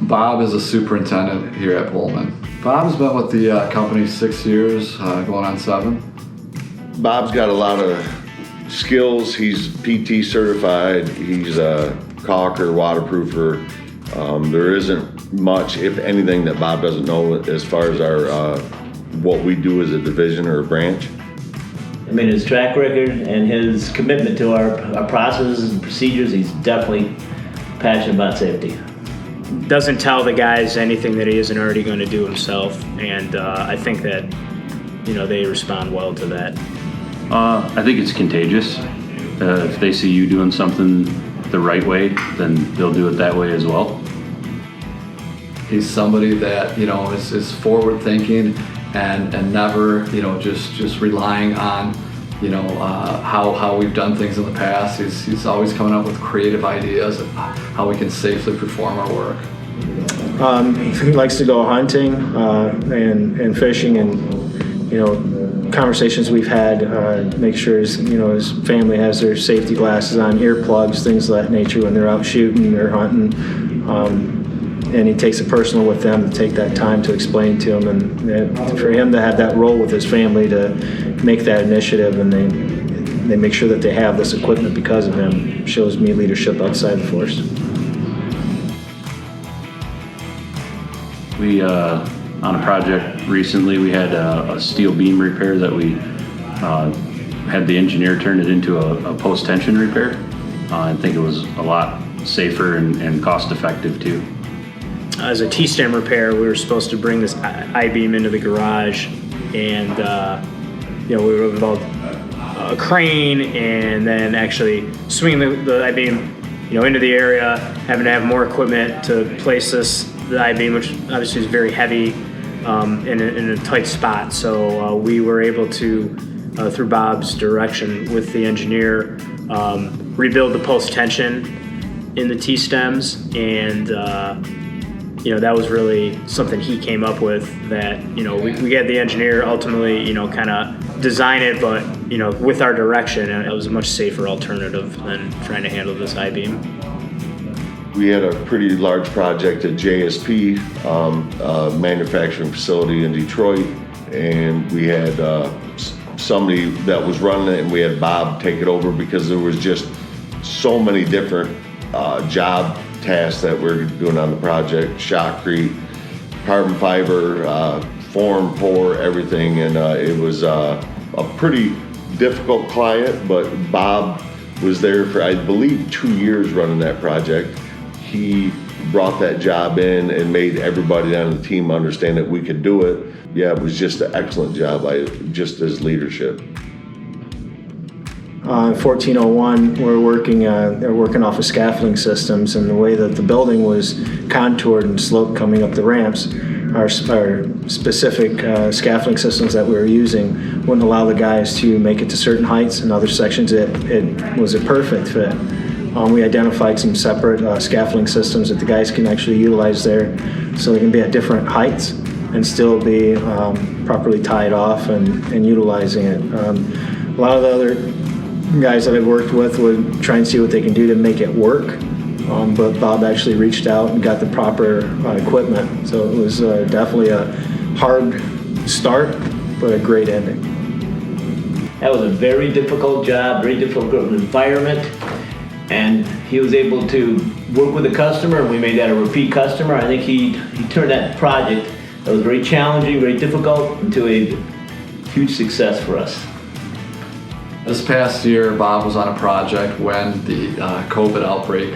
Bob is a superintendent here at Pullman. Bob's been with the company 6 years, going on 7. Bob's got a lot of skills. He's PT certified. He's a caulker, waterproofer. There isn't much, if anything, that Bob doesn't know as far as our what we do as a division or a branch. I mean, his track record and his commitment to our processes and procedures, he's definitely passionate about safety. Doesn't tell the guys anything that he isn't already going to do himself, and I think that, you know, they respond well to that. I think it's contagious. If they see you doing something the right way, then they'll do it that way as well. He's somebody that, you know, is forward thinking and never, you know, just relying on, you know, how we've done things in the past. He's always coming up with creative ideas of how we can safely perform our work. He likes to go hunting and fishing, and, you know, conversations we've had, make sure his family has their safety glasses on, earplugs, things of that nature when they're out shooting or hunting. And he takes it personal with them to take that time to explain to them, and for him to have that role with his family to make that initiative, and they make sure that they have this equipment because of him, shows me leadership outside the force. We, on a project recently, we had a steel beam repair that we had the engineer turn it into a post-tension repair. I think it was a lot safer and cost-effective too. As a T-stem repair, we were supposed to bring this I-beam into the garage, and you know, we were involved a crane, and then actually swinging the I-beam, you know, into the area, having to have more equipment to place the I-beam, which obviously is very heavy, in a tight spot. So we were able to, through Bob's direction with the engineer, rebuild the post-tension in the T-stems, and you know, that was really something he came up with, that, you know, we had the engineer ultimately, you know, kind of design it, but, you know, with our direction, and it was a much safer alternative than trying to handle this I-beam. We had a pretty large project at JSP, a manufacturing facility in Detroit, and we had somebody that was running it, and we had Bob take it over because there was just so many different job tasks that we're doing on the project: shotcrete, carbon fiber, form, pour, everything. And it was a pretty difficult client, but Bob was there for, I believe, 2 years running that project. He brought that job in and made everybody on the team understand that we could do it. Yeah, it was just an excellent job, just as leadership. 1401, they're working off of scaffolding systems, and the way that the building was contoured and sloped coming up the ramps, our specific scaffolding systems that we were using wouldn't allow the guys to make it to certain heights. In other sections, it was a perfect fit. We identified some separate scaffolding systems that the guys can actually utilize there, so they can be at different heights and still be properly tied off and utilizing it. A lot of the other guys that I've worked with would try and see what they can do to make it work, but Bob actually reached out and got the proper equipment. So it was definitely a hard start, but a great ending. That was a very difficult job, very difficult environment, and he was able to work with the customer, and we made that a repeat customer. I think he turned that project that was very challenging, very difficult, into a huge success for us. This past year, Bob was on a project when the COVID outbreak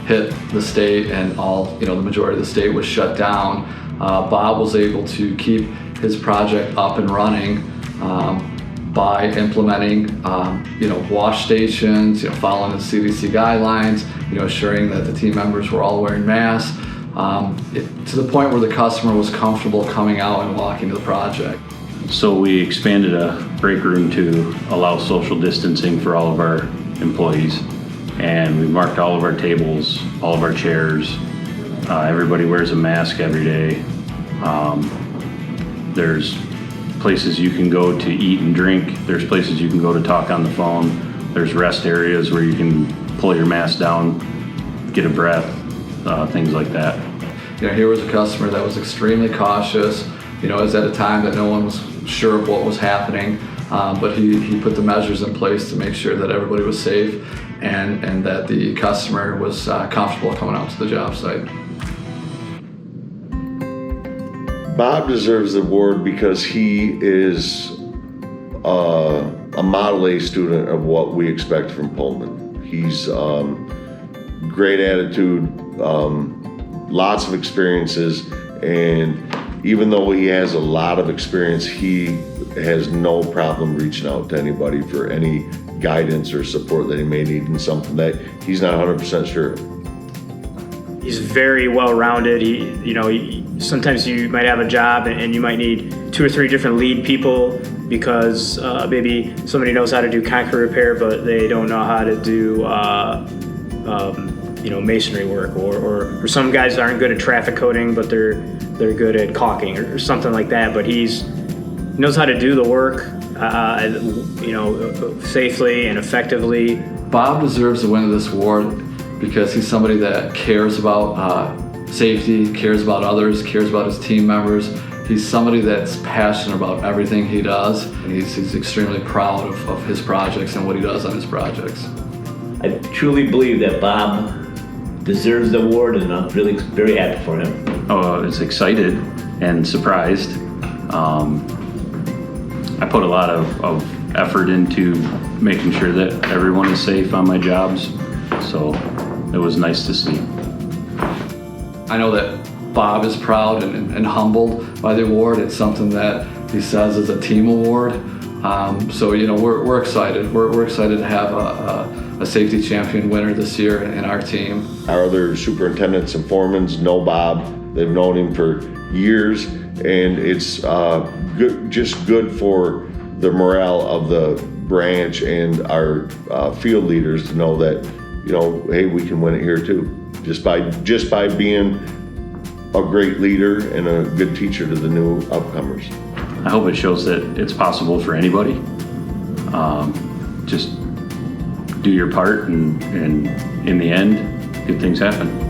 hit the state, and the majority of the state was shut down. Bob was able to keep his project up and running by implementing, wash stations, following the CDC guidelines, assuring that the team members were all wearing masks, to the point where the customer was comfortable coming out and walking to the project. So we expanded a break room to allow social distancing for all of our employees, and we marked all of our tables, all of our chairs. Everybody wears a mask every day. There's places you can go to eat and drink. There's places you can go to talk on the phone. There's rest areas where you can pull your mask down, get a breath, things like that. here was a customer that was extremely cautious. It was at a time that no one was sure of what was happening, but he put the measures in place to make sure that everybody was safe and that the customer was comfortable coming out to the job site. Bob deserves the award because he is a Model A student of what we expect from Pullman. He's great attitude, lots of experiences, and even though he has a lot of experience, he has no problem reaching out to anybody for any guidance or support that he may need in something that he's not 100% sure of. He's very well-rounded. Sometimes you might have a job and you might need 2 or 3 different lead people because maybe somebody knows how to do concrete repair, but they don't know how to do masonry work, or some guys aren't good at traffic coding, but they're good at caulking or something like that. But he knows how to do the work, safely and effectively. Bob deserves the win of this award because he's somebody that cares about safety, cares about others, cares about his team members. He's somebody that's passionate about everything he does, and he's extremely proud of his projects and what he does on his projects. I truly believe that Bob deserves the award, and I'm really very happy for him. Oh, I was excited and surprised. I put a lot of effort into making sure that everyone is safe on my jobs, so it was nice to see. I know that Bob is proud and humbled by the award. It's something that he says is a team award. So we're excited. We're excited to have a safety champion winner this year in our team. Our other superintendents and foremans know Bob. They've known him for years, and it's just good for the morale of the branch and our field leaders to know that, hey, we can win it here too, just by being a great leader and a good teacher to the new upcomers. I hope it shows that it's possible for anybody. Just do your part, and in the end, good things happen.